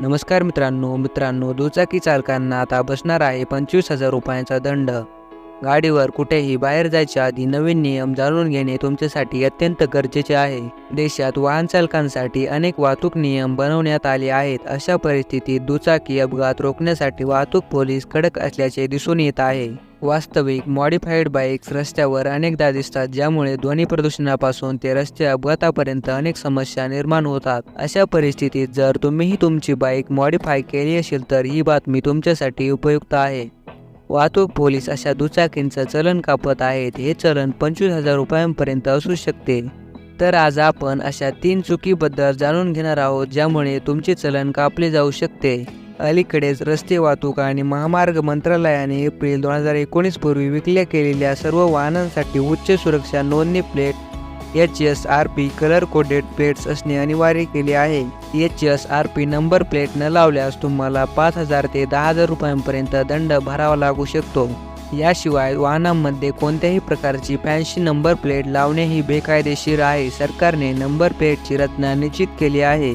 नमस्कार मित्रांनो, दुचाकी चालकांना आता बसणार आहे 25,000 रुपयांचा दंड। गाडीवर कुठेही बाहेर जायच्या आधी नवीन नियम जाणून घेणे तुमच्यासाठी अत्यंत गरजेचे आहे। देशात वाहन चालकांसाठी अनेक वाहतूक नियम बनवण्यात आले आहेत। अशा परिस्थितीत दुचाकी अपघात रोखण्यासाठी वाहतूक पोलीस कडक असल्याचे दिसून येत आहे। वास्तविक मॉडिफाईड बाईक्स रस्त्यावर अनेकदा दिसतात, ज्यामुळे ध्वनी प्रदूषणापासून ते रस्ते अपघातापर्यंत अनेक समस्या निर्माण होतात। अशा परिस्थितीत जर तुम्हीही तुमची बाईक मॉडिफाय केली असेल तर ही बातमी तुमच्यासाठी उपयुक्त आहे। वाहतूक पोलीस अशा दुचाकींचं चलन कापत आहेत। हे चलन 25,000 रुपयांपर्यंत असू शकते। तर आज आपण अशा 3 चुकीबद्दल जाणून घेणार आहोत, ज्यामुळे तुमचे चलन कापले जाऊ शकते। अलीकडेच रस्ते वाहतूक आणि महामार्ग मंत्रालयाने एप्रिल 2019 पूर्वी विकल्या गेलेल्या सर्व वाहनांसाठी उच्च सुरक्षा नोंदणी plate HSRP colour coded plates असणे अनिवार्य केले आहे। HSRP नंबर प्लेट न लावल्यास तुम्हाला 5,000 ते 10,000 रुपयांपर्यंत दंड भरावा लागू शकतो। याशिवाय वाहनांमध्ये कोणत्याही प्रकारची फॅन्सी नंबर प्लेट लावणे ही बेकायदेशीर आहे। सरकारने नंबर प्लेटची रचना निश्चित केली आहे।